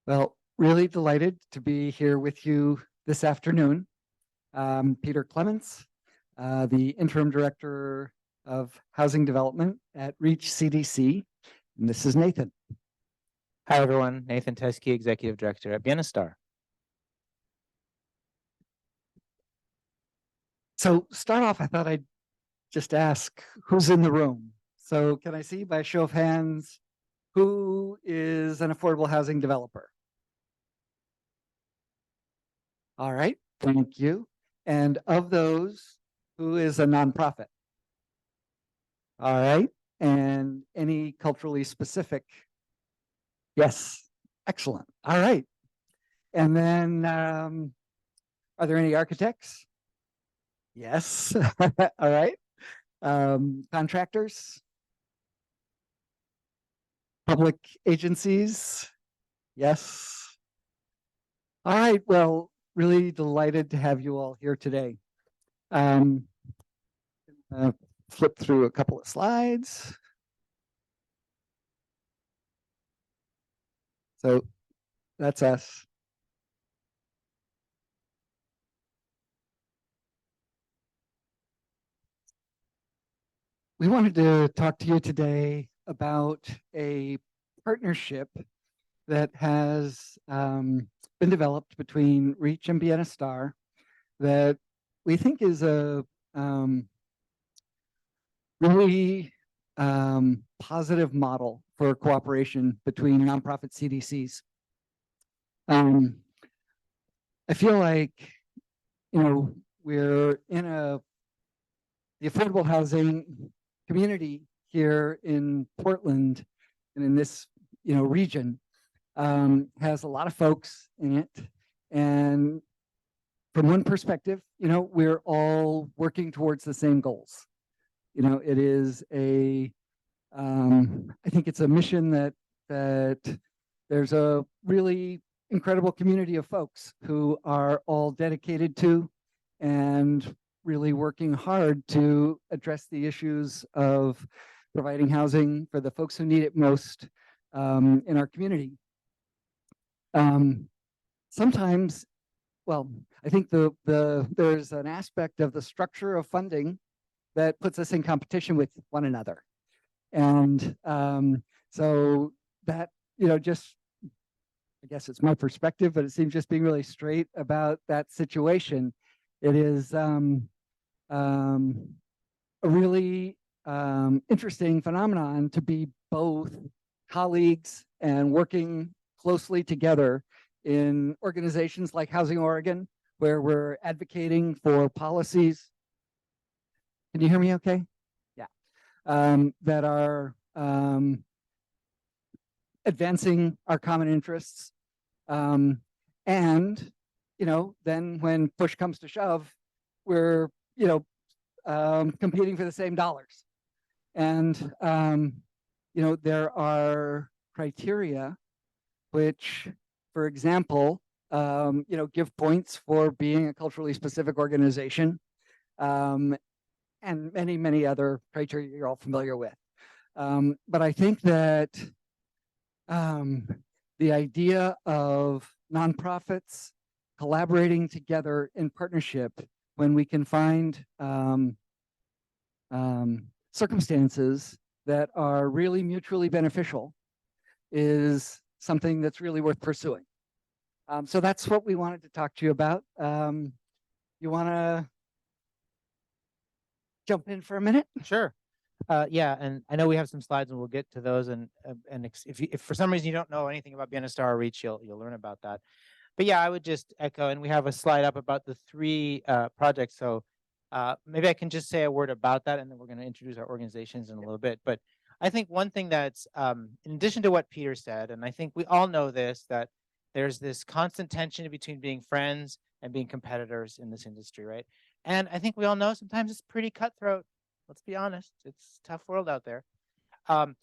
Well, really delighted to be here with you this afternoon. Peter Clements, the Interim Director of Housing Development at REACH CDC, and this is Nathan. Hi, everyone. Nathan Teskey, Executive Director at Bienestar. So start off, I thought I'd just ask who's in the room. So can I see by show of hands, who is an affordable housing developer? All right, thank you. And of those, who is a nonprofit? All right, and any culturally specific? Yes, excellent. All right. And then, are there any architects? Yes. All right. Contractors? Public agencies? Yes. All right. Well, really delighted to have you all here today. Flip through a couple of slides. So that's us. We wanted to talk to you today about a partnership that has been developed between REACH and Bienestar that we think is a really positive model for cooperation between nonprofit CDCs. I feel like, we're in the affordable housing community here in Portland and in this, region has a lot of folks in it. And from one perspective, we're all working towards the same goals. It is I think it's a mission that there's a really incredible community of folks who are all dedicated to and really working hard to address the issues of providing housing for the folks who need it most in our community. Sometimes, well, I think there's an aspect of the structure of funding that puts us in competition with one another. And so that, just, I guess it's my perspective, but it seems just being really straight about that situation. It is a really interesting phenomenon to be both colleagues and working closely together in organizations like Housing Oregon, where we're advocating for policies. Can you hear me okay? Yeah. That are advancing our common interests. And, then when push comes to shove, we're, competing for the same dollars. And, there are criteria which, for example, give points for being a culturally specific organization. And many, many other criteria you're all familiar with. But I think that the idea of nonprofits collaborating together in partnership when we can find circumstances that are really mutually beneficial is something that's really worth pursuing. So that's what we wanted to talk to you about. You want to jump in for a minute? Sure. Yeah, and I know we have some slides, and we'll get to those. And if for some reason you don't know anything about Bienestar or REACH, you'll learn about that. But yeah, I would just echo, and we have a slide up about the three projects. So maybe I can just say a word about that, and then we're going to introduce our organizations in a little bit. But I think one thing that's, in addition to what Peter said, and I think we all know this, that there's this constant tension between being friends and being competitors in this industry, right? And I think we all know sometimes it's pretty cutthroat. Let's be honest, it's a tough world out there.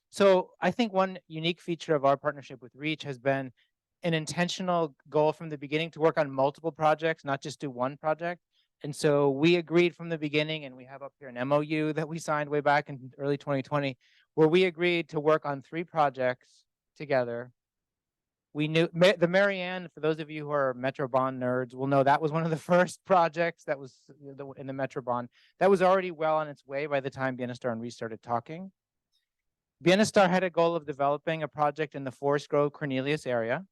So I think one unique feature of our partnership with REACH has been an intentional goal from the beginning to work on multiple projects, not just do one project. And so we agreed from the beginning, and we have up here an MOU that we signed way back in early 2020, where we agreed to work on 3 projects together We knew the Marianne, for those of you who are Metro Bond nerds, will know that was one of the first projects that was in the Metro Bond that was already well on its way by the time Bienestar and REACH started talking. Bienestar had a goal of developing a project in the Forest Grove Cornelius area.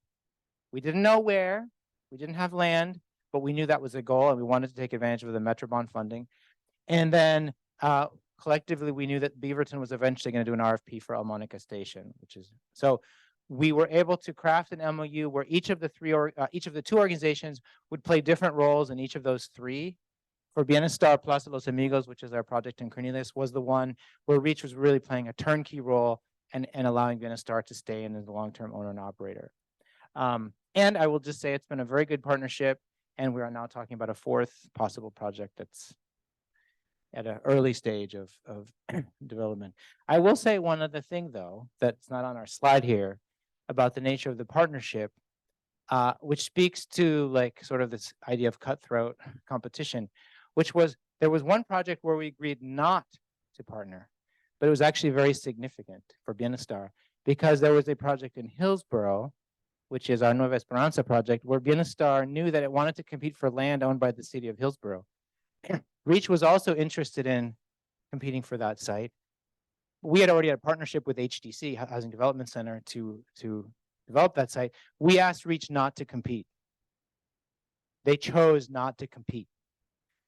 We didn't know where, we didn't have land, but we knew that was a goal and we wanted to take advantage of the Metro Bond funding. And then collectively, we knew that Beaverton was eventually going to do an RFP for Elmonica Station, which is so. We were able to craft an MOU where each of the two organizations would play different roles in each of those three. For Bienestar, Plaza Los Amigos, which is our project in Cornelius, was the one where REACH was really playing a turnkey role and allowing Bienestar to stay in as a long-term owner and operator. And I will just say it's been a very good partnership, and we are now talking about a fourth possible project that's at an early stage of development. I will say one other thing, though, that's not on our slide here, about the nature of the partnership, which speaks to like sort of this idea of cutthroat competition, which was there was one project where we agreed not to partner, but it was actually very significant for Bienestar because there was a project in Hillsboro, which is our Nueva Esperanza project, where Bienestar knew that it wanted to compete for land owned by the city of Hillsboro. REACH was also interested in competing for that site. We had already had a partnership with HDC, Housing Development Center, to develop that site. We asked REACH not to compete. They chose not to compete.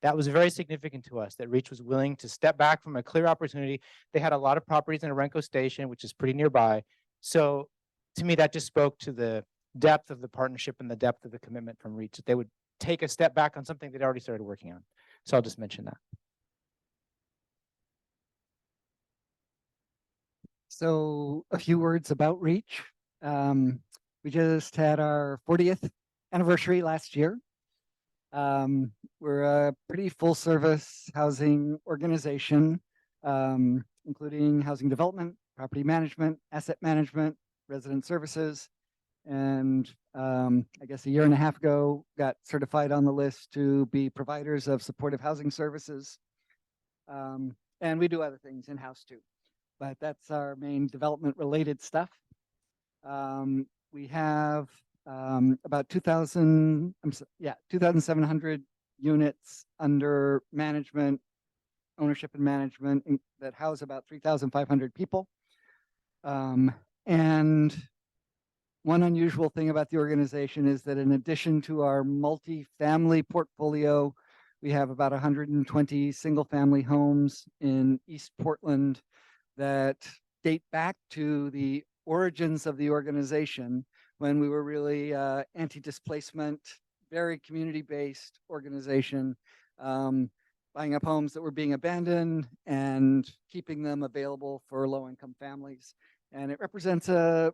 That was very significant to us, that REACH was willing to step back from a clear opportunity. They had a lot of properties in Elmonica Station, which is pretty nearby. So to me, that just spoke to the depth of the partnership and the depth of the commitment from REACH, that they would take a step back on something they'd already started working on. So I'll just mention that. So a few words about REACH. We just had our 40th anniversary last year. We're a pretty full service housing organization, including housing development, property management, asset management, resident services, and I guess a year and a half ago got certified on the list to be providers of supportive housing services. And we do other things in-house too, but that's our main development related stuff. We have about 2,700 units under management, ownership and management that house about 3,500 people. And one unusual thing about the organization is that in addition to our multi-family portfolio, we have about 120 single-family homes in East Portland that date back to the origins of the organization when we were really anti-displacement, very community-based organization, buying up homes that were being abandoned and keeping them available for low-income families. And it represents a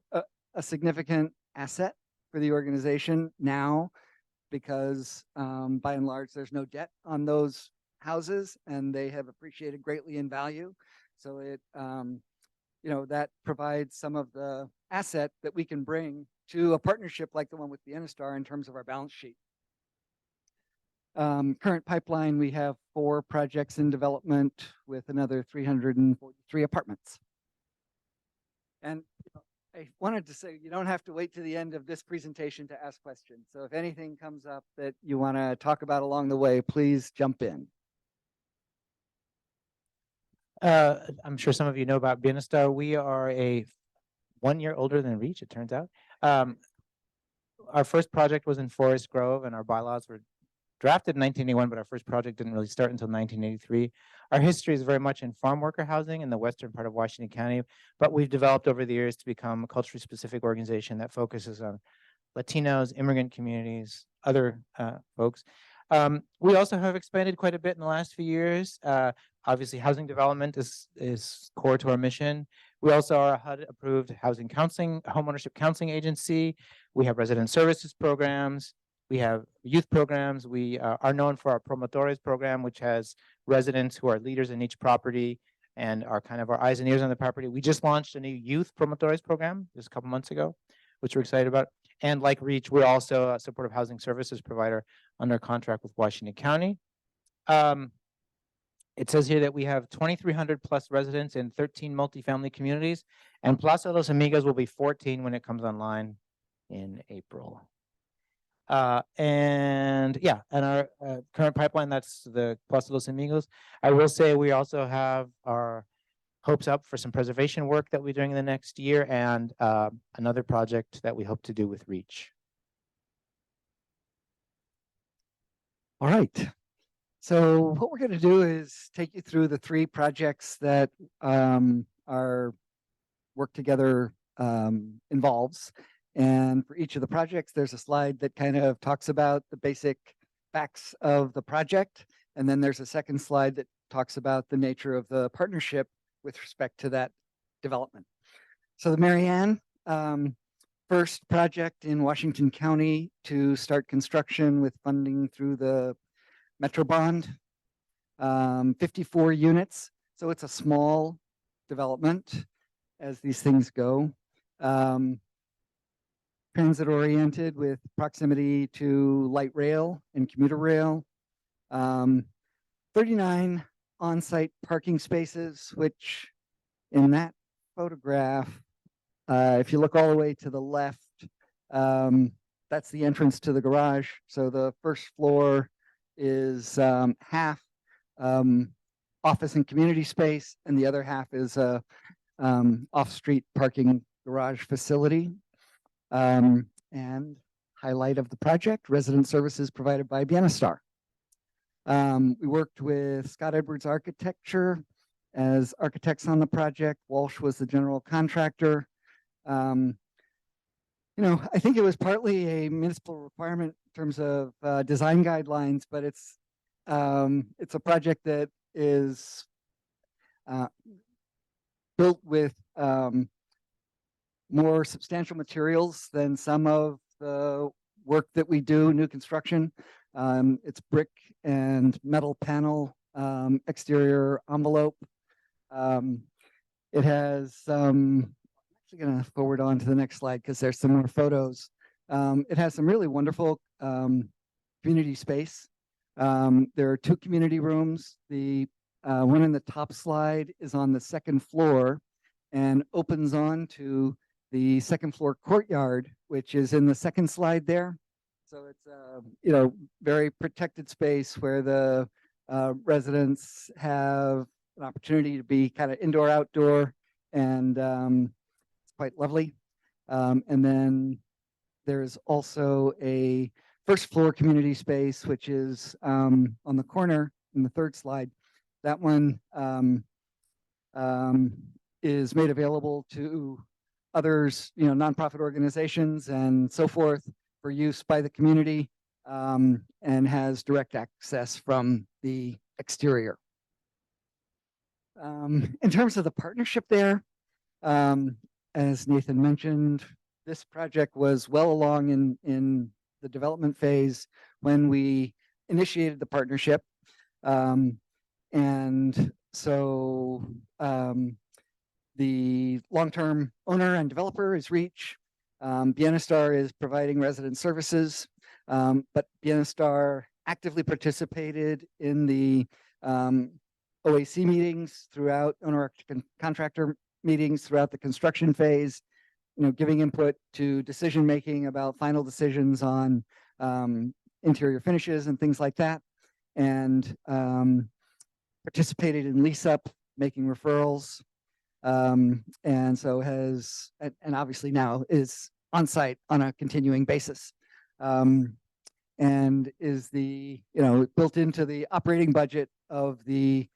significant asset for the organization now because by and large, there's no debt on those houses and they have appreciated greatly in value. So it, that provides some of the asset that we can bring to a partnership like the one with Bienestar in terms of our balance sheet. Current pipeline, we have 4 projects in development with another 343 apartments. And I wanted to say, you don't have to wait to the end of this presentation to ask questions. So if anything comes up that you want to talk about along the way, please jump in. I'm sure some of you know about Bienestar. We are 1 year older than REACH, it turns out. Our first project was in Forest Grove, and our bylaws were drafted in 1981, but our first project didn't really start until 1983. Our history is very much in farm worker housing in the western part of Washington County, but we've developed over the years to become a culturally specific organization that focuses on Latinos, immigrant communities, other folks. We also have expanded quite a bit in the last few years. Obviously, housing development is core to our mission. We also are a HUD-approved housing counseling, homeownership counseling agency. We have resident services programs. We have youth programs. We are known for our promotores program, which has residents who are leaders in each property and are kind of our eyes and ears on the property. We just launched a new youth promotores program just a couple months ago, which we're excited about. And like REACH, we're also a supportive housing services provider under contract with Washington County. It says here that we have 2,300 plus residents in 13 multifamily communities, and Plaza Los Amigos will be 14 when it comes online in April. And our current pipeline, that's the Plaza Los Amigos. I will say we also have our hopes up for some preservation work that we're doing in the next year, and another project that we hope to do with REACH. All right. So what we're going to do is take you through the three projects that our work together involves. And for each of the projects, there's a slide that kind of talks about the basic facts of the project. And then there's a second slide that talks about the nature of the partnership with respect to that development. So the Marianne, first project in Washington County to start construction with funding through the Metro Bond, 54 units. So it's a small development as these things go. Transit oriented with proximity to light rail and commuter rail. 39 on-site parking spaces, which in that photograph, if you look all the way to the left, that's the entrance to the garage. So the first floor is half office and community space, and the other half is a off-street parking garage facility. And highlight of the project, resident services provided by Bienestar. We worked with Scott Edwards Architecture as architects on the project. Walsh was the general contractor. I think it was partly a municipal requirement in terms of design guidelines, but it's a project that is built with more substantial materials than some of the work that we do, new construction. It's brick and metal panel exterior envelope. It has I'm actually going to forward on to the next slide because there's some more photos. It has some really wonderful community space. There are 2 community rooms. The one in the top slide is on the second floor and opens on to the second floor courtyard, which is in the second slide there. So it's a very protected space where the residents have an opportunity to be kind of indoor, outdoor, and it's quite lovely. And then there's also a first floor community space, which is on the corner in the third slide. That one is made available to others, nonprofit organizations and so forth for use by the community, and has direct access from the exterior. In terms of the partnership there, as Nathan mentioned, this project was well along in the development phase when we initiated the partnership. And so the long-term owner and developer is REACH. Bienestar is providing resident services, but Bienestar actively participated in the OAC meetings throughout, owner contractor meetings throughout the construction phase, giving input to decision-making about final decisions on interior finishes and things like that, and participated in lease-up, making referrals, and so has, and obviously now is on site on a continuing basis, and is built into the operating budget of the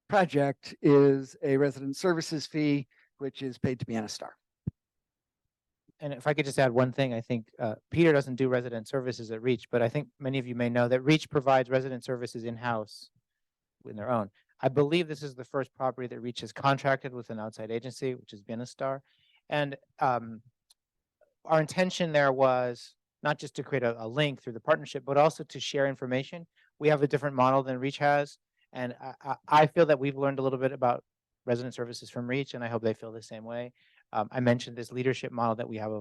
project is a resident services fee, which is paid to Bienestar. And if I could just add one thing, I think Peter doesn't do resident services at REACH, but I think many of you may know that REACH provides resident services in-house in their own. I believe this is the first property that REACH has contracted with an outside agency, which is Bienestar. And our intention there was not just to create a link through the partnership, but also to share information. We have a different model than REACH has. And I feel that we've learned a little bit about resident services from REACH, and I hope they feel the same way. I mentioned this leadership model that we have.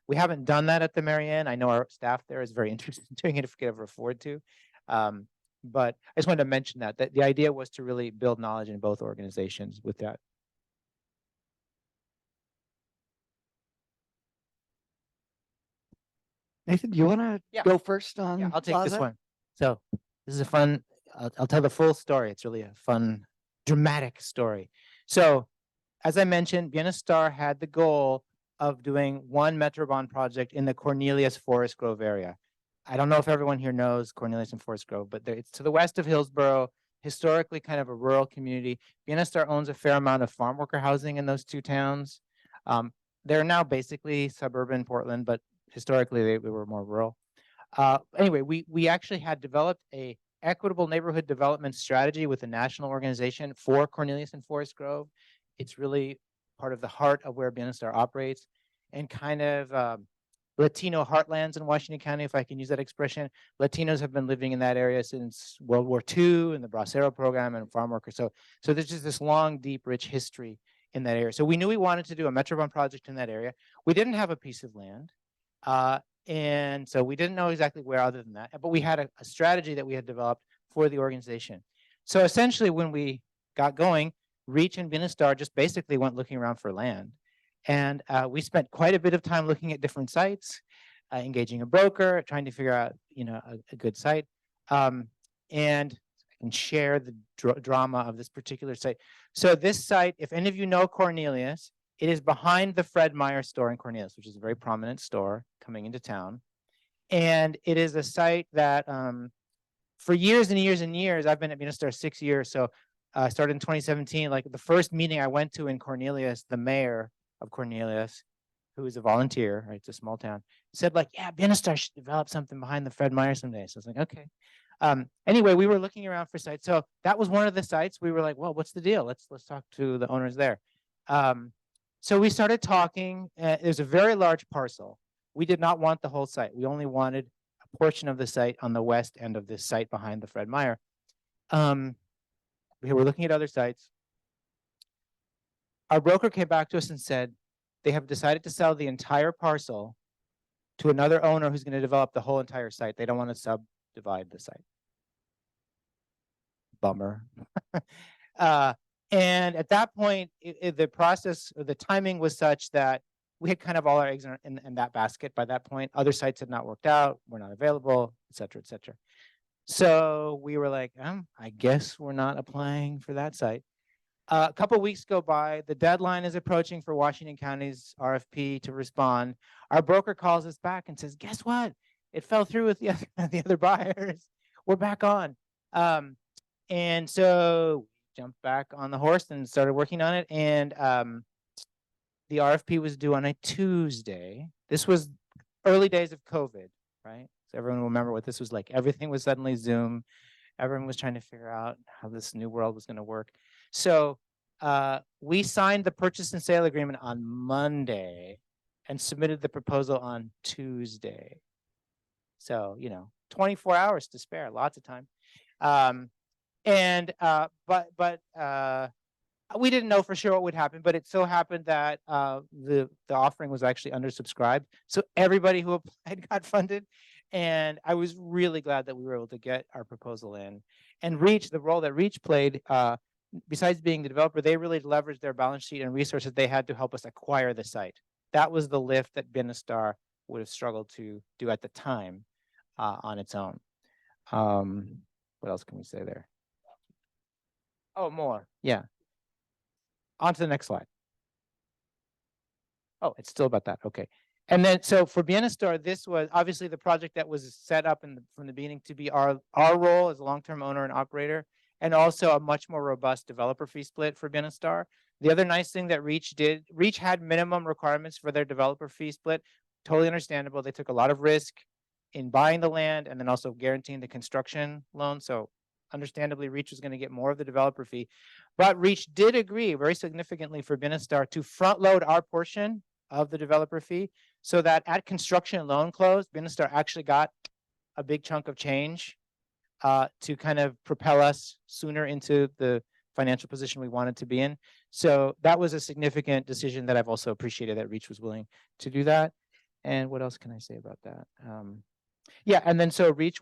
We haven't done that at the Marianne. I know our staff there is very interested in doing it if we could ever afford to. But I just wanted to mention that the idea was to really build knowledge in both organizations with that. Nathan, do you want to Yeah. go first on Yeah, I'll take this Plaza? one. So this is a fun, I'll tell the full story. It's really a fun, dramatic story. So as I mentioned, Bienestar had the goal of doing one Metrobond project in the Cornelius Forest Grove area. I don't know if everyone here knows Cornelius and Forest Grove, but it's to the west of Hillsboro, historically kind of a rural community. Bienestar owns a fair amount of farm worker housing in those two towns. They're now basically suburban Portland, but historically they were more rural. Anyway, we actually had developed a equitable neighborhood development strategy with a national organization for Cornelius and Forest Grove. It's really part of the heart of where Bienestar operates, and kind of Latino heartlands in Washington County, if I can use that expression. Latinos have been living in that area since World War II and the Bracero program and farm workers. So there's just this long, deep, rich history in that area. So we knew we wanted to do a Metrobond project in that area. We didn't have a piece of land. And so we didn't know exactly where other than that, but we had a strategy that we had developed for the organization. So essentially when we got going, REACH and Bienestar just basically went looking around for land. And we spent quite a bit of time looking at different sites, engaging a broker, trying to figure out, a good site. And I can share the drama of this particular site. So this site, if any of you know Cornelius, it is behind the Fred Meyer store in Cornelius, which is a very prominent store coming into town. And it is a site that for years and years and years, I've been at Bienestar 6 years. So I started in 2017. Like the first meeting I went to in Cornelius, the mayor of Cornelius, who is a volunteer, right? It's a small town, said like, yeah, Bienestar should develop something behind the Fred Meyer someday. So I was like, okay. Anyway, we were looking around for sites. So that was one of the sites. We were like, well, what's the deal? Let's talk to the owners there. So we started talking. There's a very large parcel. We did not want the whole site. We only wanted a portion of the site on the west end of this site behind the Fred Meyer. We were looking at other sites. Our broker came back to us and said they have decided to sell the entire parcel to another owner who's going to develop the whole entire site. They don't want to subdivide the site. Bummer. And at that point, the process, or the timing was such that we had kind of all our eggs in that basket by that point. Other sites had not worked out, were not available, et cetera, et cetera. So we were like, I guess we're not applying for that site. A couple of weeks go by. The deadline is approaching for Washington County's RFP to respond. Our broker calls us back and says, guess what? It fell through with the other buyers. We're back on. And so jumped back on the horse and started working on it. And the RFP was due on a Tuesday. This was early days of COVID, right? So everyone will remember what this was like. Everything was suddenly Zoom. Everyone was trying to figure out how this new world was going to work. So we signed the purchase and sale agreement on Monday and submitted the proposal on Tuesday. So, 24 hours to spare, lots of time. But we didn't know for sure what would happen, but it so happened that the offering was actually undersubscribed. So everybody who applied got funded. And I was really glad that we were able to get our proposal in. And REACH, the role that REACH played, besides being the developer, they really leveraged their balance sheet and resources they had to help us acquire the site. That was the lift that Bienestar would have struggled to do at the time on its own. What else can we say there? Oh, more. Yeah. On to the next slide. Oh, it's still about that. Okay. And then, so for Bienestar, this was obviously the project that was set up from the beginning to be our role as a long-term owner and operator, and also a much more robust developer fee split for Bienestar. The other nice thing that REACH did, REACH had minimum requirements for their developer fee split. Totally understandable. They took a lot of risk in buying the land and then also guaranteeing the construction loan. So understandably, REACH was going to get more of the developer fee. But REACH did agree very significantly for Bienestar to front load our portion of the developer fee, so that at construction loan close, Bienestar actually got a big chunk of change to kind of propel us sooner into the financial position we wanted to be in. So that was a significant decision that I've also appreciated that REACH was willing to do that. And what else can I say about that? Yeah, and then so REACH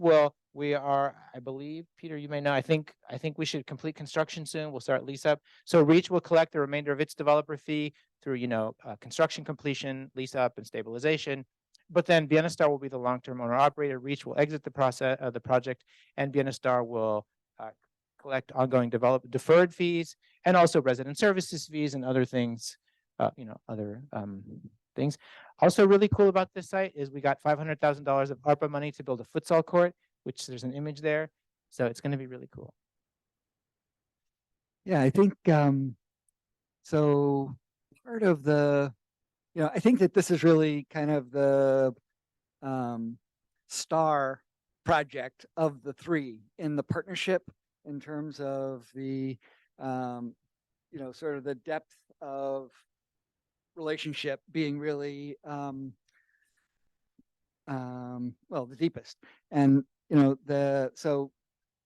we are, I believe, Peter, you may know, I think we should complete construction soon. We'll start lease up. So REACH will collect the remainder of its developer fee through, construction completion, lease up, and stabilization. But then Bienestar will be the long-term owner operator. REACH will exit the process of the project, and Bienestar will collect ongoing deferred fees and also resident services fees and other things, other things. Also really cool about this site is we got $500,000 of ARPA money to build a futsal court, which there's an image there. So it's going to be really cool. Yeah, I think so part of the, I think that this is really kind of the star project of the three in the partnership in terms of the, sort of the depth of relationship being really, the deepest. And, so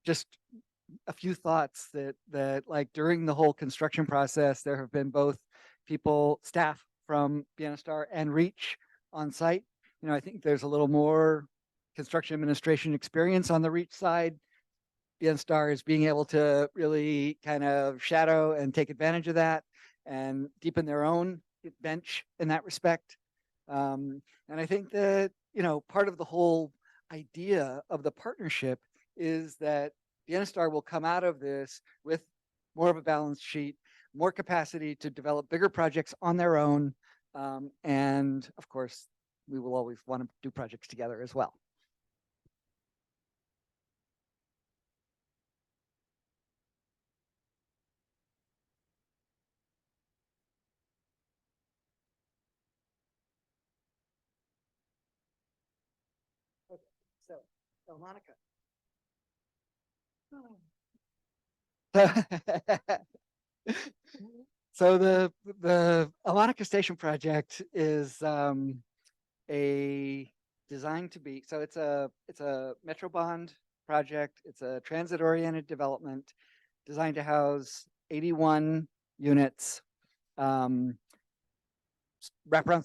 just a few thoughts that like during the whole construction process, there have been both staff from Bienestar and REACH on site. I think there's a little more construction administration experience on the REACH side. Bienestar is being able to really kind of shadow and take advantage of that and deepen their own bench in that respect. And I think that, part of the whole idea of the partnership is that Bienestar will come out of this with more of a balance sheet, more capacity to develop bigger projects on their own. And of course, we will always want to do projects together as well. Okay, so Elmonica. So the Elmonica Station project is a designed to be, so it's a Metro Bond project. It's a transit oriented development designed to house 81 units, wraparound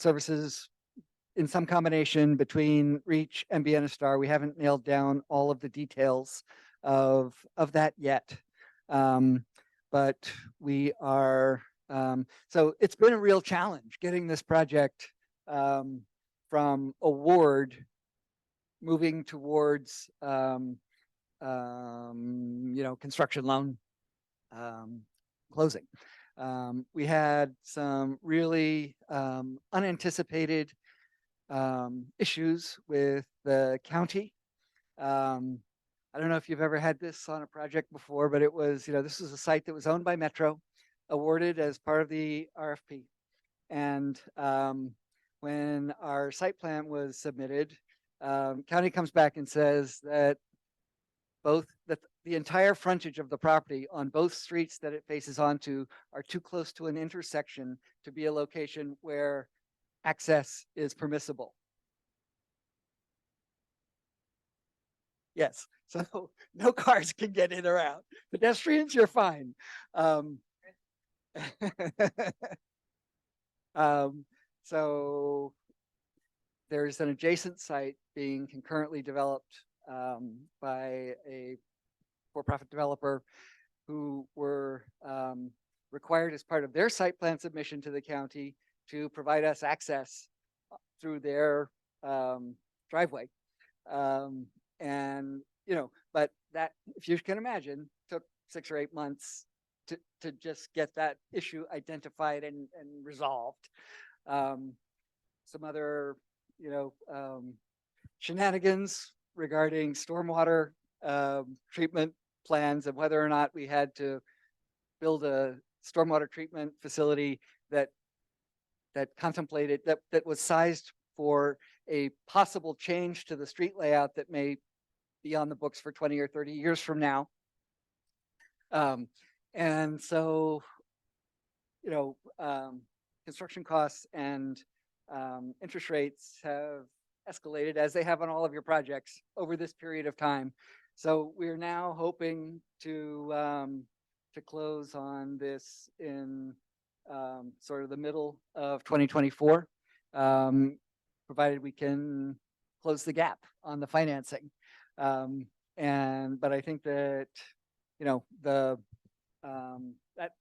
services in some combination between REACH and Bienestar. We haven't nailed down all of the details of that yet. But we are, so it's been a real challenge getting this project from award moving towards, construction loan closing. We had some really unanticipated issues with the county. I don't know if you've ever had this on a project before, but it was, this was a site that was owned by Metro, awarded as part of the RFP. And when our site plan was submitted, county comes back and says that the entire frontage of the property on both streets that it faces onto are too close to an intersection to be a location where access is permissible. Yes, so no cars can get in or out. Pedestrians, you're fine. So there's an adjacent site being concurrently developed by a for-profit developer who were required as part of their site plan submission to the county to provide us access through their driveway. And, but that, if you can imagine, took 6 or 8 months to just get that issue identified and resolved. Some other, shenanigans regarding stormwater treatment plans and whether or not we had to build a stormwater treatment facility that contemplated that was sized for a possible change to the street layout that may be on the books for 20 or 30 years from now. And so, construction costs and interest rates have escalated, as they have on all of your projects over this period of time. So we're now hoping to close on this in sort of the middle of 2024, provided we can close the gap on the financing. But I think that,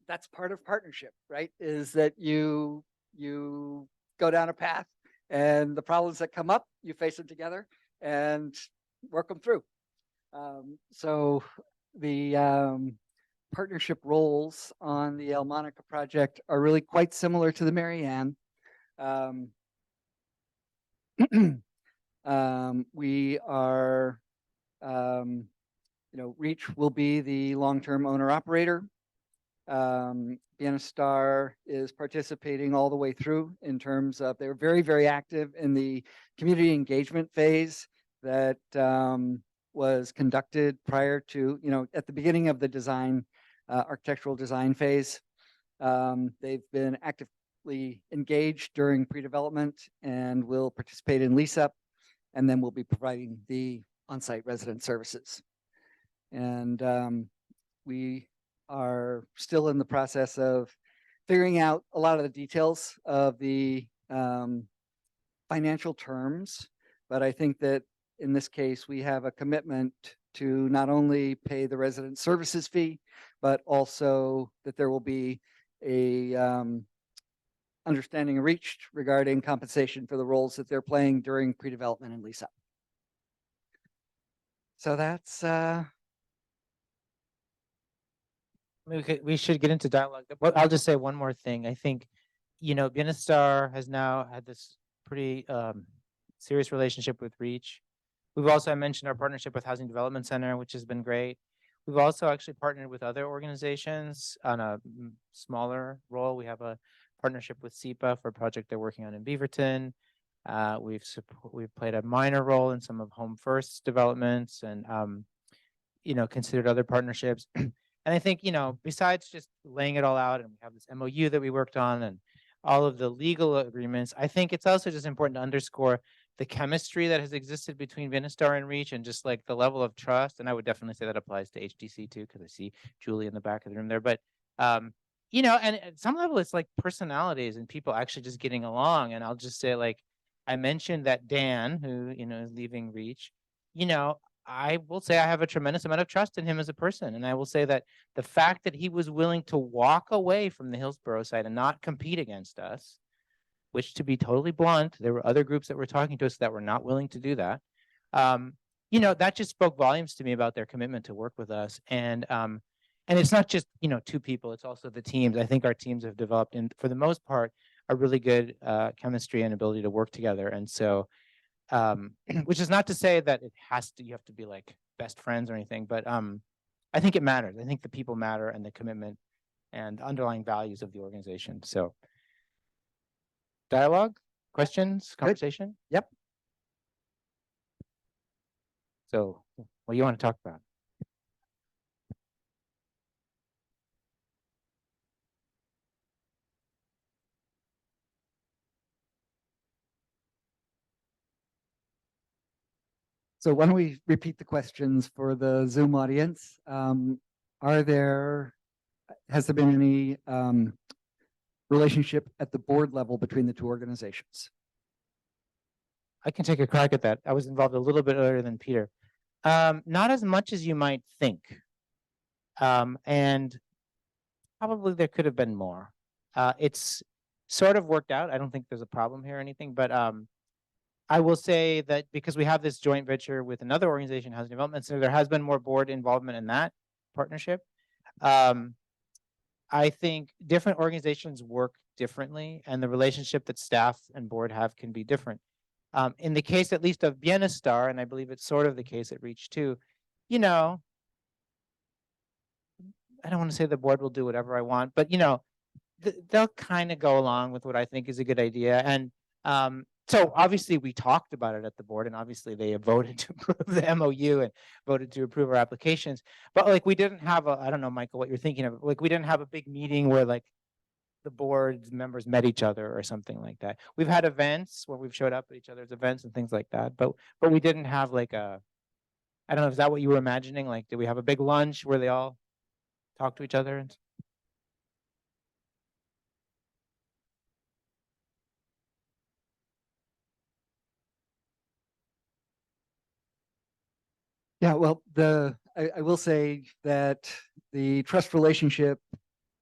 that's part of partnership, right? Is that you go down a path and the problems that come up, you face them together and work them through. So the partnership roles on the Elmonica project are really quite similar to the Mary Ann. We are, REACH will be the long-term owner operator. Bienestar is participating all the way through in terms of, they're very, very active in the community engagement phase that was conducted prior to, at the beginning of the design, architectural design phase. They've been actively engaged during pre-development and will participate in lease up, and then we'll be providing the on-site resident services. And we are still in the process of figuring out a lot of the details of the financial terms, but I think that in this case, we have a commitment to not only pay the resident services fee, but also that there will be a understanding reached regarding compensation for the roles that they're playing during pre-development and lease up. So that's we should get into dialogue. But I'll just say one more thing. I think, Bienestar has now had this pretty serious relationship with REACH. We've also, I mentioned our partnership with Housing Development Center, which has been great. We've also actually partnered with other organizations on a smaller role. We have a partnership with SEPA for a project they're working on in Beaverton. We've played a minor role in some of Home First's developments and, considered other partnerships. And I think, besides just laying it all out, and we have this MOU that we worked on and all of the legal agreements, I think it's also just important to underscore the chemistry that has existed between Bienestar and REACH and just like the level of trust. And I would definitely say that applies to HDC too, because I see Julie in the back of the room there. But, and at some level, it's like personalities and people actually just getting along. And I'll just say, like, I mentioned that Dan, who, is leaving REACH, I will say I have a tremendous amount of trust in him as a person. And I will say that the fact that he was willing to walk away from the Hillsboro side and not compete against us, which, to be totally blunt, there were other groups that were talking to us that were not willing to do that. That just spoke volumes to me about their commitment to work with us. And it's not just, two people, it's also the teams. I think our teams have developed, and for the most part, a really good chemistry and ability to work together. And so, which is not to say that you have to be like best friends or anything, but I think it matters. I think the people matter and the commitment and underlying values of the organization. So dialogue, questions, conversation? Yep. So what do you want to talk about? So why don't we repeat the questions for the Zoom audience? Has there been any relationship at the board level between the two organizations? I can take a crack at that. I was involved a little bit earlier than Peter. Not as much as you might think. And probably there could have been more. It's sort of worked out. I don't think there's a problem here or anything, but I will say that because we have this joint venture with another organization, Housing Development Center, there has been more board involvement in that partnership. I think different organizations work differently, and the relationship that staff and board have can be different. In the case, at least, of Bienestar, and I believe it's sort of the case at REACH too, I don't want to say the board will do whatever I want, but they'll kind of go along with what I think is a good idea. And so obviously we talked about it at the board, and obviously they have voted to approve the MOU and voted to approve our applications. But like, we didn't have I don't know, Michael, what you're thinking of. Like, we didn't have a big meeting where like the board members met each other or something like that. We've had events where we've showed up at each other's events and things like that, but we didn't have like I don't know, is that what you were imagining? Like, did we have a big lunch where they all talk to each other? And yeah, well, I will say that the trust relationship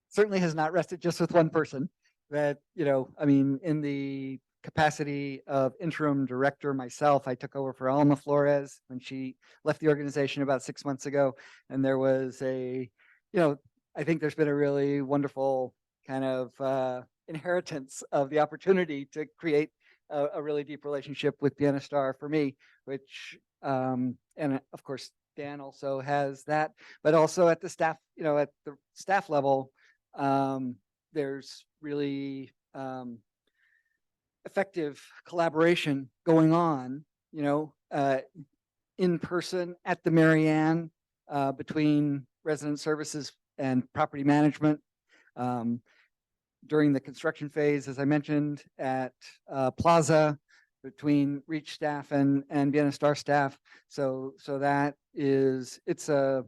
certainly has not rested just with one person. That, I mean, in the capacity of interim director myself, I took over for Alma Flores when she left the organization about 6 months ago. And there was I think there's been a really wonderful kind of inheritance of the opportunity to create a really deep relationship with Bienestar for me, which, and of course, Dan also has that, but also at the staff, at the staff level, there's really effective collaboration going on, in person at the Marianne, between resident services and property management, during the construction phase, as I mentioned, at Plaza, between REACH staff and Bienestar staff. So that is, it's a,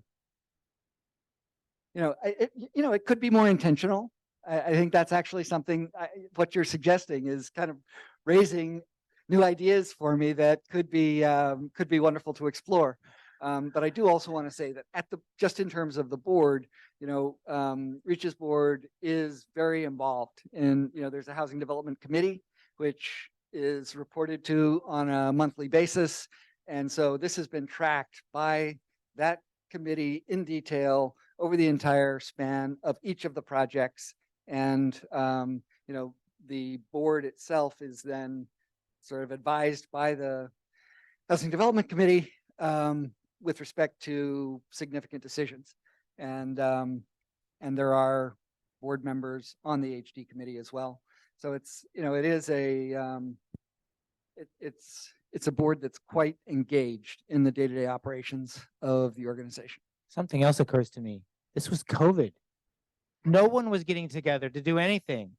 it could be more intentional. I think that's actually something, what you're suggesting is kind of raising new ideas for me that could be wonderful to explore. But I do also want to say that just in terms of the board, REACH's board is very involved in, there's a housing development committee, which is reported to on a monthly basis. And so this has been tracked by that committee in detail over the entire span of each of the projects. And, the board itself is then sort of advised by the housing development committee with respect to significant decisions. And there are board members on the HD committee as well. So it's, it is it's a board that's quite engaged in the day-to-day operations of the organization. Something else occurs to me. This was COVID. No one was getting together to do anything,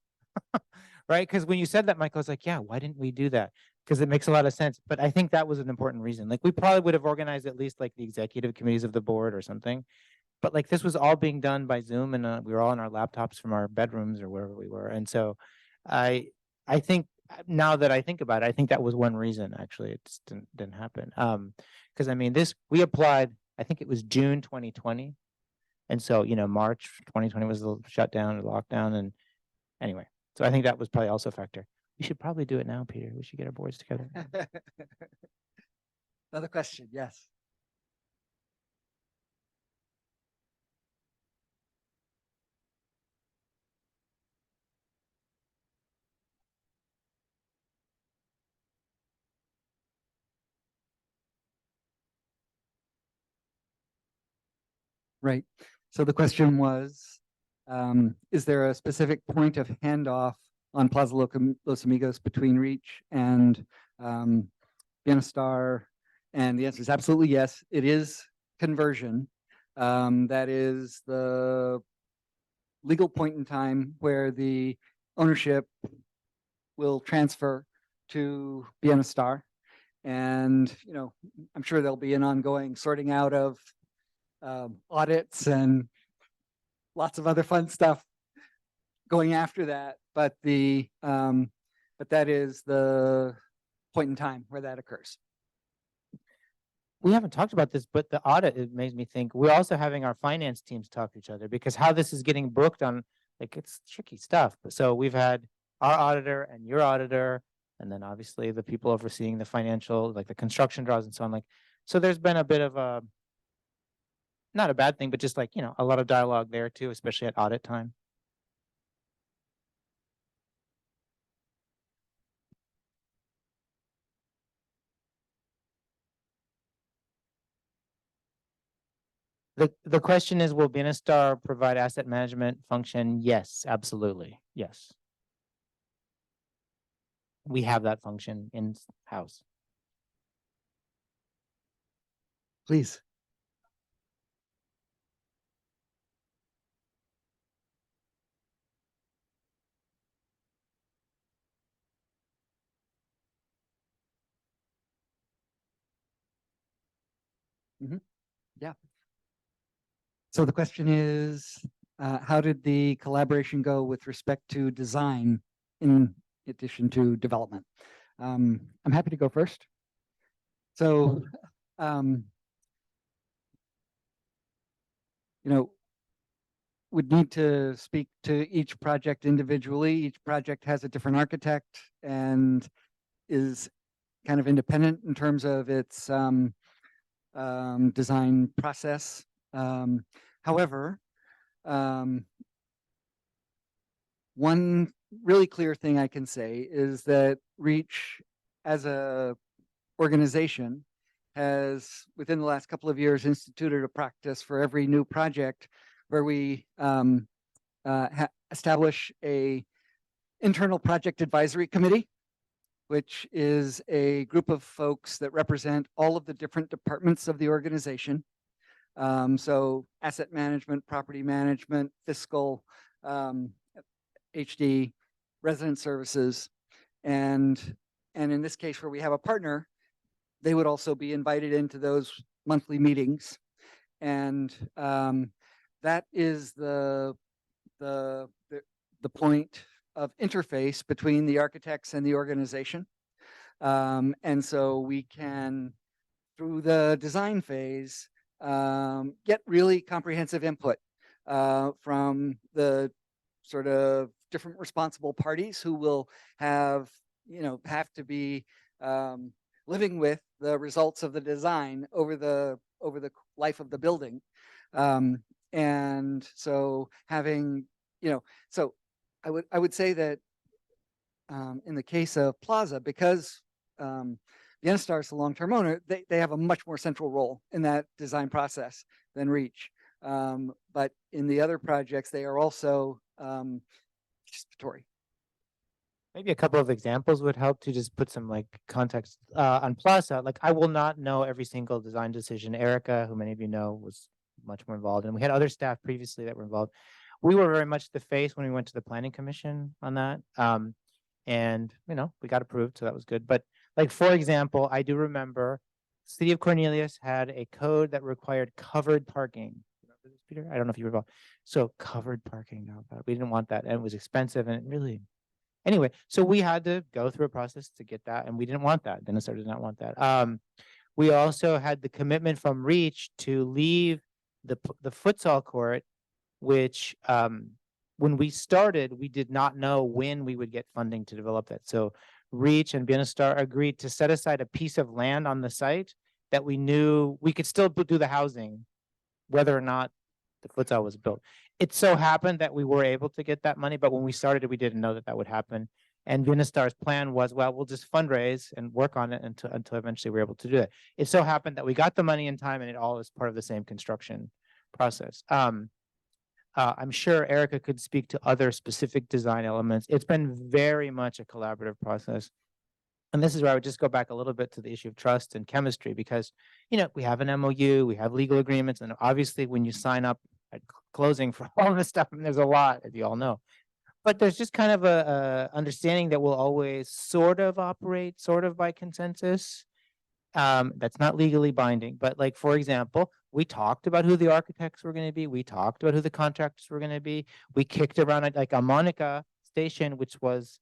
right? Because when you said that, Michael, I was like, yeah, why didn't we do that? Because it makes a lot of sense. But I think that was an important reason. Like we probably would have organized at least like the executive committees of the board or something. But like this was all being done by Zoom, and we were all on our laptops from our bedrooms or wherever we were. And so I think now that I think about it, I think that was one reason actually it just didn't happen. Because I mean, we applied, I think it was June 2020. And so, March 2020 was the shutdown or lockdown. And anyway, so I think that was probably also a factor. We should probably do it now, Peter. We should get our boards together. Another question, yes. Right. So the question was, is there a specific point of handoff on Plaza Los Amigos between REACH and Bienestar? And the answer is absolutely yes. It is conversion. That is the legal point in time where the ownership will transfer to Bienestar. And, I'm sure there'll be an ongoing sorting out of audits and lots of other fun stuff going after that, but that is the point in time where that occurs. We haven't talked about this, but the audit, it makes me think we're also having our finance teams talk to each other, because how this is getting booked on, like, it's tricky stuff. But so we've had our auditor and your auditor, and then obviously the people overseeing the financial, like the construction draws and so on. Like, so there's been a bit of a, not a bad thing, but just like, a lot of dialogue there too, especially at audit time. The question is, will Bienestar provide asset management function? Yes, absolutely. Yes. We have that function in-house. Please. Yeah. So the question is, how did the collaboration go with respect to design in addition to development? I'm happy to go first. So, would need to speak to each project individually. Each project has a different architect and is kind of independent in terms of its design process. However, one really clear thing I can say is that REACH as a organization has, within the last couple of years, instituted a practice for every new project where we establish a internal project advisory committee, which is a group of folks that represent all of the different departments of the organization. So asset management, property management, fiscal, HD, resident services, and in this case where we have a partner, they would also be invited into those monthly meetings. And that is the point of interface between the architects and the organization. And so we can, through the design phase, get really comprehensive input from the sort of different responsible parties who will have to be living with the results of the design over the life of the building. And so having, so I would say that in the case of Plaza, because Bienestar is the long-term owner, they have a much more central role in that design process than REACH. But in the other projects, they are also participatory. Maybe a couple of examples would help to just put some like context on Plaza. Like I will not know every single design decision. Erica, who many of you know, was much more involved, and we had other staff previously that were involved. We were very much the face when we went to the planning commission on that. And we got approved, so that was good. But like, for example, I do remember City of Cornelius had a code that required covered parking. Remember this, Peter? I don't know if you recall. So covered parking, we didn't want that, and it was expensive, and it really. Anyway, so we had to go through a process to get that, and we didn't want that. Bienestar did not want that. We also had the commitment from REACH to leave the futsal court, which when we started, we did not know when we would get funding to develop that. So REACH and Bienestar agreed to set aside a piece of land on the site that we knew we could still do the housing, whether or not the futsal was built. It so happened that we were able to get that money, but when we started, we didn't know that that would happen. And Bienestar's plan was, well, we'll just fundraise and work on it until eventually we were able to do it. It so happened that we got the money in time, and it all is part of the same construction process. I'm sure Erica could speak to other specific design elements. It's been very much a collaborative process. And this is where I would just go back a little bit to the issue of trust and chemistry, because, we have an MOU, we have legal agreements, and obviously when you sign up at closing for all this stuff, there's a lot, as you all know. But there's just kind of a understanding that we'll always sort of operate sort of by consensus. That's not legally binding, but like, for example, we talked about who the architects were going to be. We talked about who the contractors were going to be. We kicked around like Elmonica Station, which was,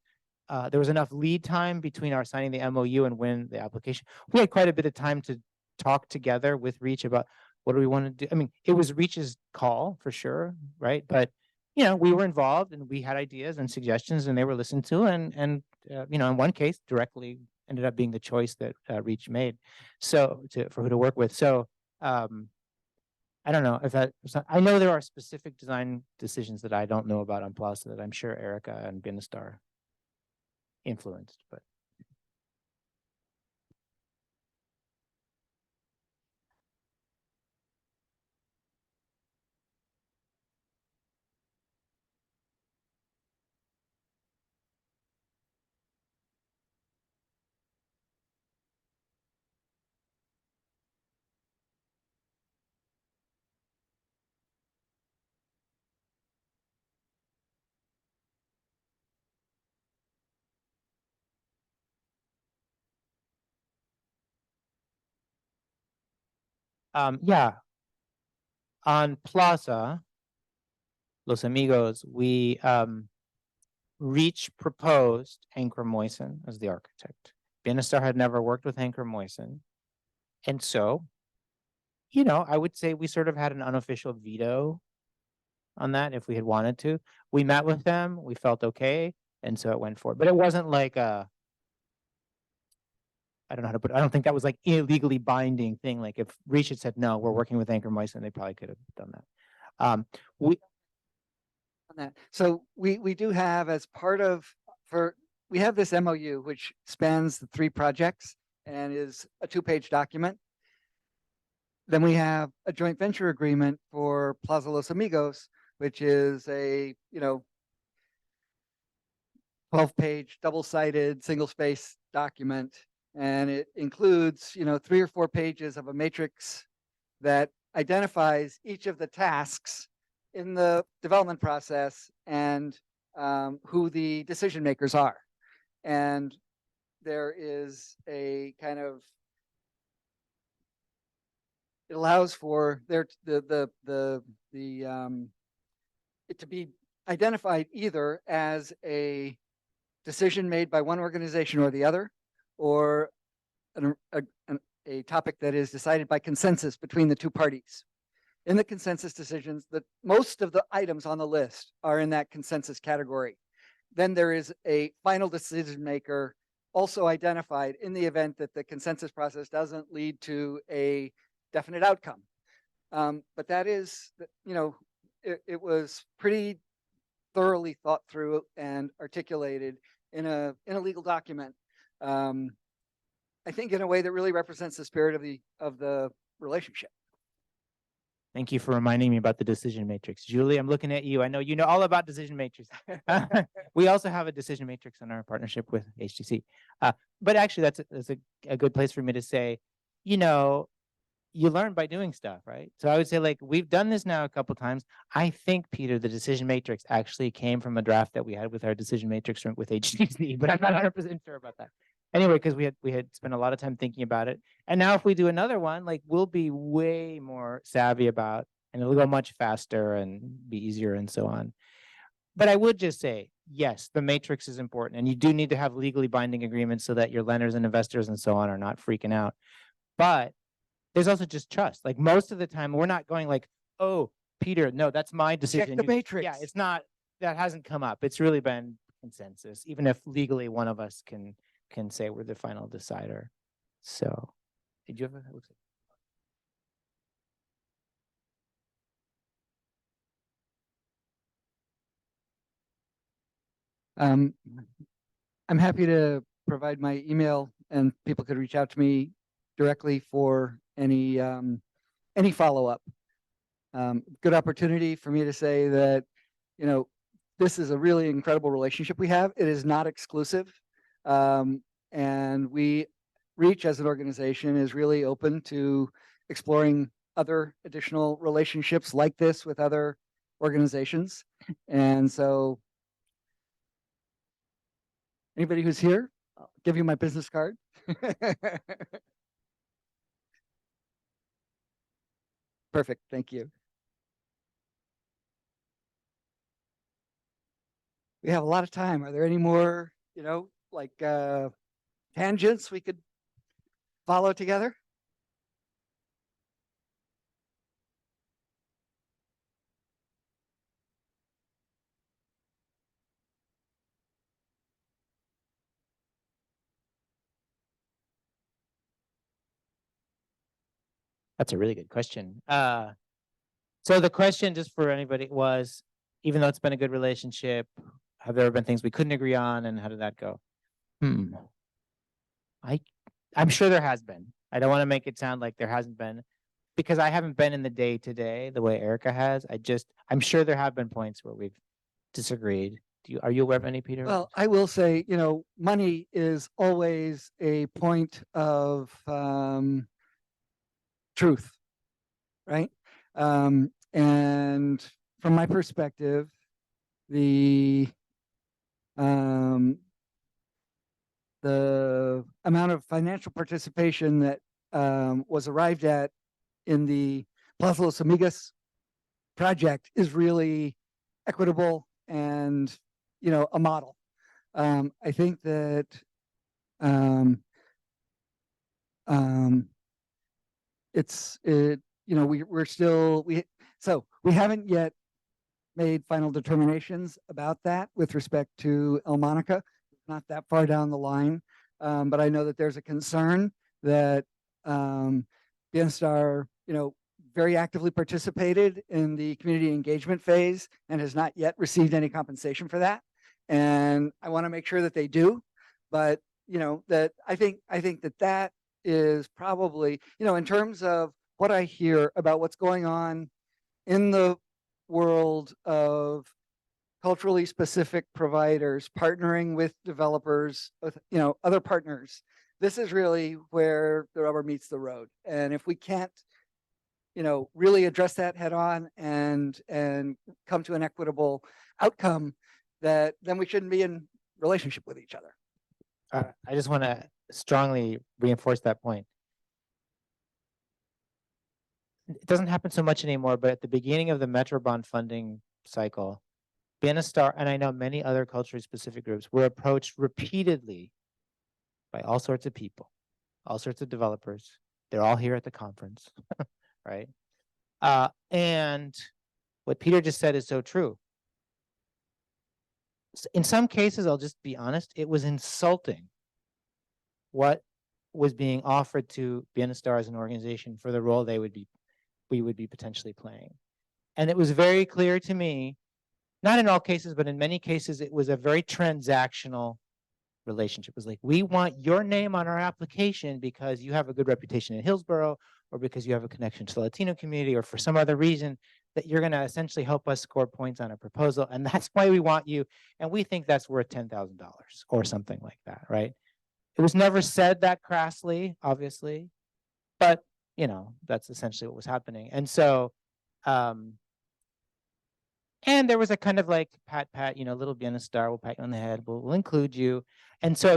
there was enough lead time between our signing the MOU and when the application. We had quite a bit of time to talk together with REACH about what do we want to do. I mean, it was REACH's call for sure, right? But we were involved, and we had ideas and suggestions, and they were listened to, and in one case, directly ended up being the choice that REACH made, so for who to work with. So I don't know if that. I know there are specific design decisions that I don't know about on Plaza that I'm sure Erica and Bienestar influenced, but. Yeah, on Plaza Los Amigos, we REACH proposed Anchor Moisen as the architect. Bienestar had never worked with Anchor Moisen, and so, I would say we sort of had an unofficial veto on that if we had wanted to. We met with them, we felt okay, and so it went forward. But it wasn't like I don't know how to put it. I don't think that was like illegally binding thing. Like if REACH had said, no, we're working with Anchor Moisten, they probably could have done that. We On that. So we do have as part of, we have this MOU, which spans the 3 projects and is a 2-page document. Then we have a joint venture agreement for Plaza Los Amigos, which is a, 12-page, double-sided, single-space document. And it includes, 3 or 4 pages of a matrix that identifies each of the tasks in the development process and who the decision makers are. And there is a kind of, it allows for it to be identified either as a decision made by one organization or the other, or a topic that is decided by consensus between the 2 parties. In the consensus decisions, most of the items on the list are in that consensus category. Then there is a final decision maker also identified in the event that the consensus process doesn't lead to a definite outcome. But that is, it was pretty thoroughly thought through and articulated in a legal document. I think in a way that really represents the spirit of the relationship. Thank you for reminding me about the decision matrix. Julie, I'm looking at you. I know you know all about decision matrix. We also have a decision matrix in our partnership with HTC. But actually, that's a good place for me to say, you learn by doing stuff, right? So I would say, like, we've done this now a couple times. I think, Peter, the decision matrix actually came from a draft that we had with our decision matrix with HTC, but I'm not 100% sure about that. Anyway, because we had spent a lot of time thinking about it. And now if we do another one, like, we'll be way more savvy about, and it'll go much faster and be easier and so on. But I would just say, yes, the matrix is important, and you do need to have legally binding agreements so that your lenders and investors and so on are not freaking out. But there's also just trust. Like, most of the time, we're not going like, oh, Peter, no, that's my decision. Check the matrix. Yeah, it's not, that hasn't come up. It's really been consensus, even if legally one of us can say we're the final decider. So, did you have a? I'm happy to provide my email, and people could reach out to me directly for any follow-up. Good opportunity for me to say that, this is a really incredible relationship we have. It is not exclusive. And REACH as an organization is really open to exploring other additional relationships like this with other organizations. And so anybody who's here, I'll give you my business card. Perfect. Thank you. We have a lot of time. Are there any more, tangents we could follow together? That's a really good question. So the question, just for anybody, was, even though it's been a good relationship, have there ever been things we couldn't agree on, and how did that go? I'm sure there has been. I don't want to make it sound like there hasn't been, because I haven't been in the day-to-day the way Erica has. I'm sure there have been points where we've disagreed. Are you aware of any, Peter? Well, I will say, money is always a point of truth, right? And from my perspective, the amount of financial participation that was arrived at in the Plaza Los Amigos project is really equitable and, a model. I think that we haven't yet made final determinations about that with respect to Elmonica, not that far down the line. But I know that there's a concern that Bienestar, very actively participated in the community engagement phase and has not yet received any compensation for that. And I want to make sure that they do. But, that I think that is probably, in terms of what I hear about what's going on in the world of culturally specific providers partnering with developers, with, other partners, this is really where the rubber meets the road. And if we can't, really address that head on and come to an equitable outcome, then we shouldn't be in relationship with each other. I just want to strongly reinforce that point. It doesn't happen so much anymore, but at the beginning of the Metro Bond funding cycle, Bienestar, and I know many other culturally specific groups, were approached repeatedly by all sorts of people, all sorts of developers. They're all here at the conference, right? And what Peter just said is so true. In some cases, I'll just be honest, it was insulting what was being offered to Bienestar as an organization for the role we would be potentially playing. And it was very clear to me, not in all cases, but in many cases, it was a very transactional relationship. It was like, we want your name on our application because you have a good reputation in Hillsboro, or because you have a connection to the Latino community, or for some other reason that you're going to essentially help us score points on a proposal. And that's why we want you. And we think that's worth $10,000 or something like that, right? It was never said that crassly, obviously, but that's essentially what was happening. And so, and there was a kind of like pat, little Bienestar, we'll pat you on the head, we'll include you. And so,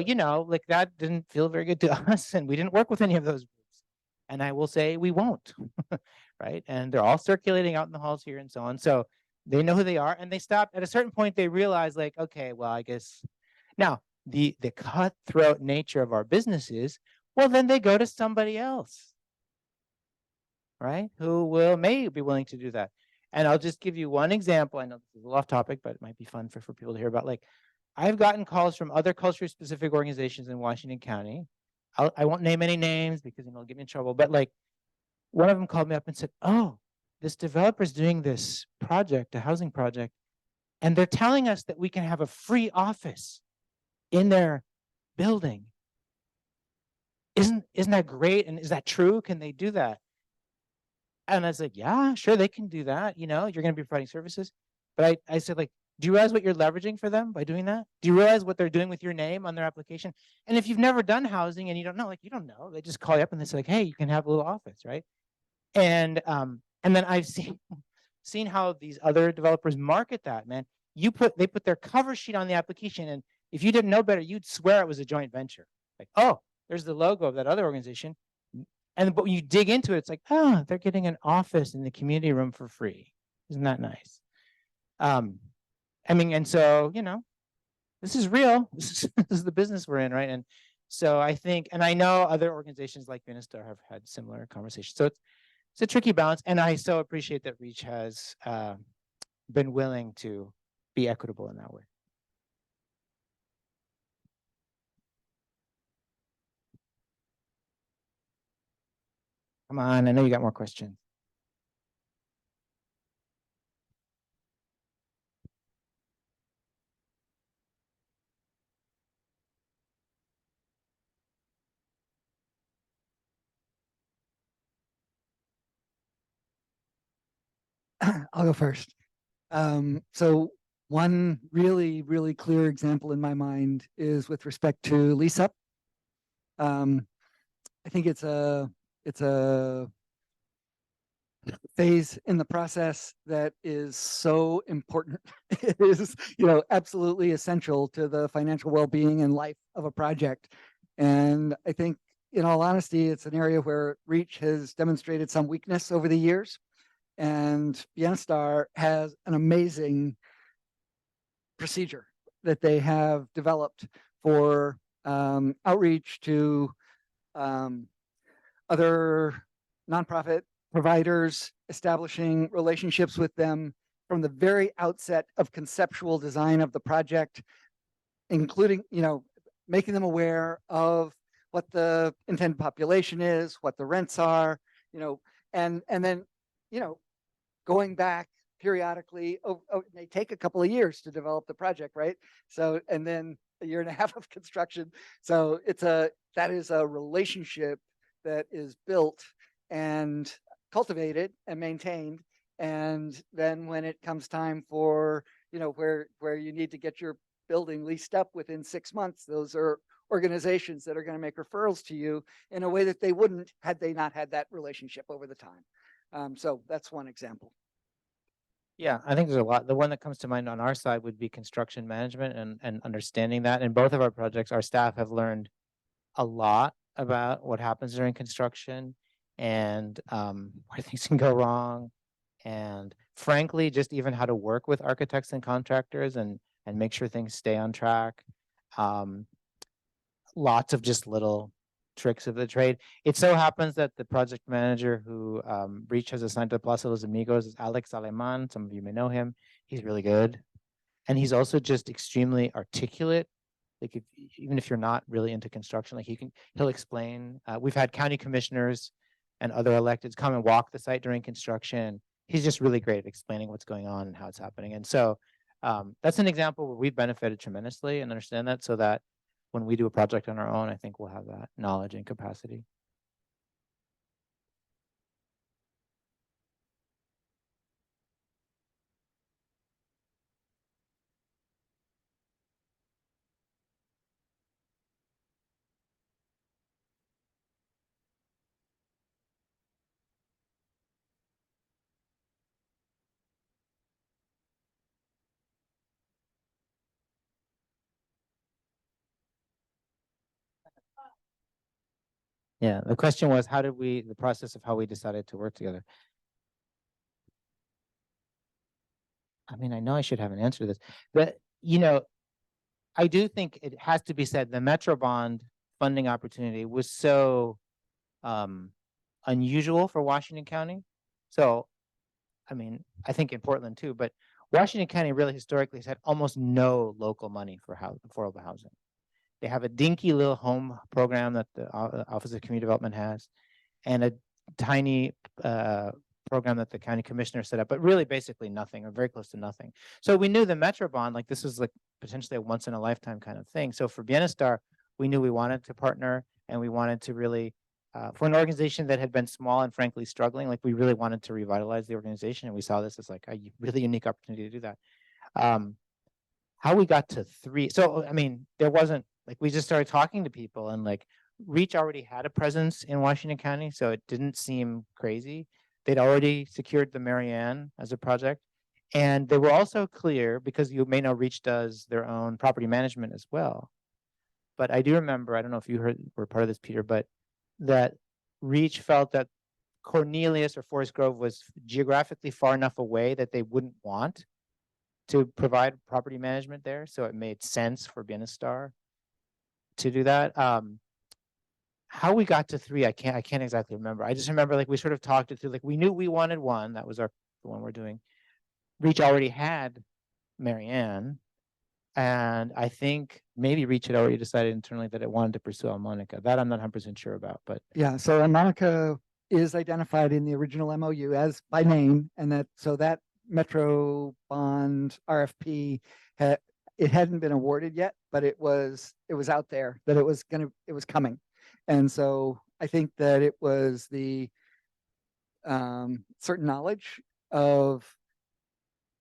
like that didn't feel very good to us, and we didn't work with any of those groups. And I will say we won't, right? And they're all circulating out in the halls here and so on. So they know who they are, and they stopped at a certain point. They realized, like, okay, well, I guess now the cutthroat nature of our business is, well, then they go to somebody else, right? Who may be willing to do that. And I'll just give you one example. I know this is a little off topic, but it might be fun for people to hear about. Like, I've gotten calls from other culturally specific organizations in Washington County. I won't name any names because it'll get me in trouble. But like, one of them called me up and said, "Oh, this developer's doing this project, a housing project, and they're telling us that we can have a free office in their building. Isn't that great? And is that true? Can they do that?" And I was like, "Yeah, sure, they can do that. You're going to be providing services." But I said, like, do you realize what you're leveraging for them by doing that? Do you realize what they're doing with your name on their application? And if you've never done housing and you don't know, you don't know. They just call you up and they say, like, "Hey, you can have a little office," right? And then I've seen how these other developers market that, man. They put their cover sheet on the application, and if you didn't know better, you'd swear it was a joint venture. Like, oh, there's the logo of that other organization. But when you dig into it, it's like, oh, they're getting an office in the community room for free. Isn't that nice? And so, this is real. This is the business we're in, right? And so I think, and I know other organizations like Bienestar have had similar conversations. So it's a tricky balance. And I so appreciate that REACH has been willing to be equitable in that way. Come on, I know you got more questions. I'll go first. So one really, really clear example in my mind is with respect to lease up. I think it's a phase in the process that is so important. It is, absolutely essential to the financial well-being and life of a project. And I think, in all honesty, it's an area where REACH has demonstrated some weakness over the years. And Bienestar has an amazing procedure that they have developed for outreach to other nonprofit providers, establishing relationships with them, from the very outset of conceptual design of the project, including, making them aware of what the intended population is, what the rents are, and then, going back periodically. It may take a couple of years to develop the project, right? So, and then a year and a half of construction. So that is a relationship that is built and cultivated and maintained. And then when it comes time for, where you need to get your building leased up within 6 months, those are organizations that are going to make referrals to you in a way that they wouldn't had they not had that relationship over the time. So that's one example. Yeah, I think there's a lot. The one that comes to mind on our side would be construction management and understanding that. In both of our projects, our staff have learned a lot about what happens during construction and where things can go wrong. And frankly, just even how to work with architects and contractors and make sure things stay on track. Lots of just little tricks of the trade. It so happens that the project manager who REACH has assigned to Plaza Los Amigos is Alex Aleman. Some of you may know him. He's really good. And he's also just extremely articulate. Like even if you're not really into construction, like he'll explain. We've had county commissioners and other electeds come and walk the site during construction. He's just really great at explaining what's going on and how it's happening. And so that's an example where we've benefited tremendously and understand that, so that when we do a project on our own, I think we'll have that knowledge and capacity. Yeah, the question was, the process of how we decided to work together. I mean, I know I should have an answer to this, but I do think it has to be said, the Metro Bond funding opportunity was so unusual for Washington County. So, I mean, I think in Portland too, but Washington County really historically has had almost no local money for affordable housing. They have a dinky little home program that the Office of Community Development has, and a tiny program that the county commissioner set up, but really basically nothing, or very close to nothing. So we knew the Metro Bond, like this was like potentially a once in a lifetime kind of thing. So for Bienestar, we knew we wanted to partner, and we wanted to really, for an organization that had been small and frankly struggling, like we really wanted to revitalize the organization, and we saw this as like a really unique opportunity to do that. How we got to 3, so I mean, there wasn't, like, we just started talking to people, and like REACH already had a presence in Washington County, so it didn't seem crazy. They'd already secured the Marianne as a project. And they were also clear, because you may know REACH does their own property management as well. But I do remember, I don't know if you were part of this, Peter, but that REACH felt that Cornelius or Forest Grove was geographically far enough away that they wouldn't want to provide property management there. So it made sense for Bienestar to do that. How we got to 3, I can't exactly remember. I just remember like we sort of talked it through, like we knew we wanted one, that was the one we're doing. REACH already had Marianne, and I think maybe REACH had already decided internally that it wanted to pursue Elmonica. That I'm not 100% sure about, but yeah. So Elmonica is identified in the original MOU as by name, and that Metro Bond RFP it hadn't been awarded yet, but it was out there that it was coming. And so I think that it was the certain knowledge of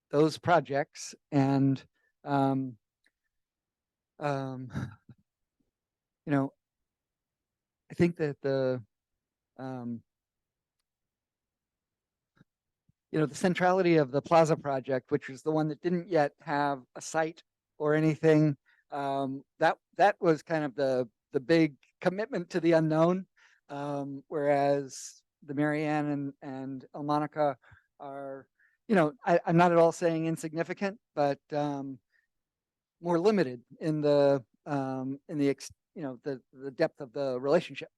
those projects, and I think that the centrality of the Plaza project, which was the one that didn't yet have a site or anything, that was kind of the big commitment to the unknown, whereas the Marianne and Elmonica are, I'm not at all saying insignificant, but more limited in the depth of the relationship.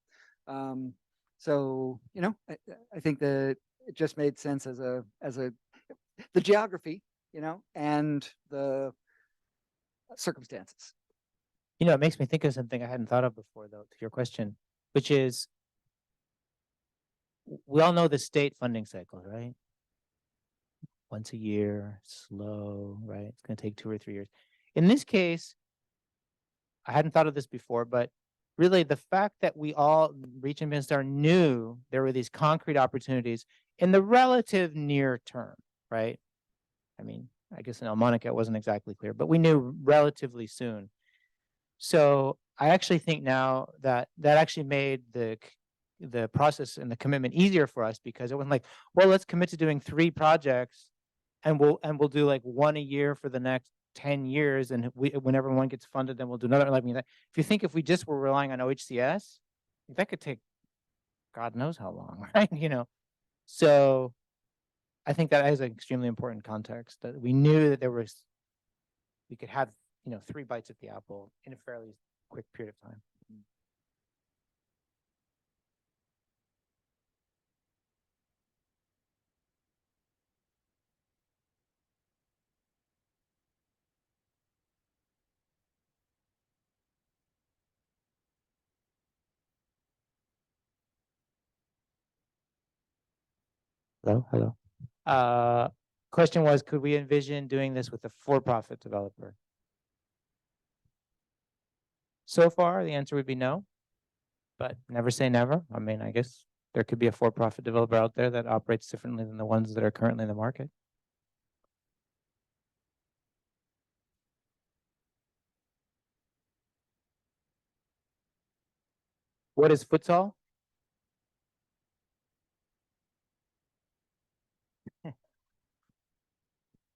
So I think that it just made sense as a the geography, and the circumstances. It makes me think of something I hadn't thought of before, though, to your question, which is we all know the state funding cycle, right? Once a year, slow, right? It's going to take 2 or 3 years. In this case, I hadn't thought of this before, but really the fact that we all, REACH and Bienestar, knew there were these concrete opportunities in the relative near term, right? I mean, I guess in Elmonica it wasn't exactly clear, but we knew relatively soon. So I actually think now that actually made the process and the commitment easier for us, because it wasn't like, well, let's commit to doing 3 projects and we'll do like 1 a year for the next 10 years. And whenever one gets funded, then we'll do another. Like, if you think if we just were relying on OHCS, that could take God knows how long, right? So I think that is an extremely important context, that we knew that we could have, 3 bites at the apple in a fairly quick period of time. Hello. Question was, could we envision doing this with a for-profit developer? So far, the answer would be no, but never say never. I mean, I guess there could be a for-profit developer out there that operates differently than the ones that are currently in the market. What is futsal?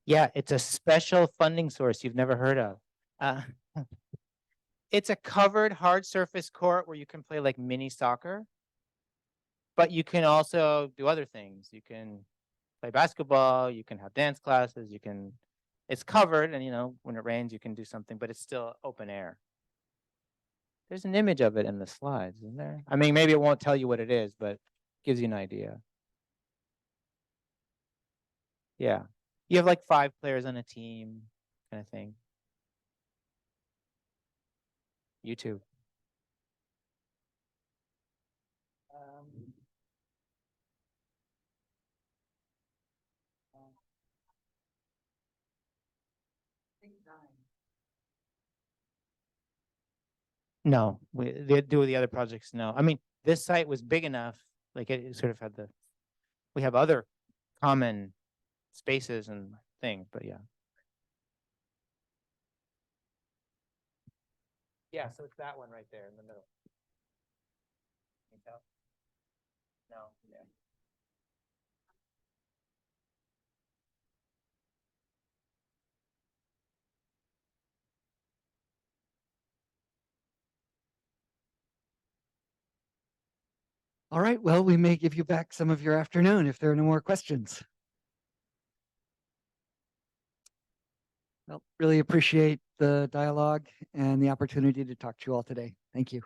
Yeah, it's a special funding source you've never heard of. It's a covered hard surface court where you can play like mini soccer, but you can also do other things. You can play basketball, you can have dance classes, it's covered, and when it rains, you can do something, but it's still open air. There's an image of it in the slides, isn't there? I mean, maybe it won't tell you what it is, but gives you an idea. Yeah. You have like 5 players on a team, kind of thing. YouTube. No, they do with the other projects. No, I mean, this site was big enough, like it sort of had we have other common spaces and things, but yeah. Yeah, so it's that one right there in the middle. Can you tell? No, yeah. All right, well, we may give you back some of your afternoon if there are no more questions. Well, really appreciate the dialogue and the opportunity to talk to you all today. Thank you.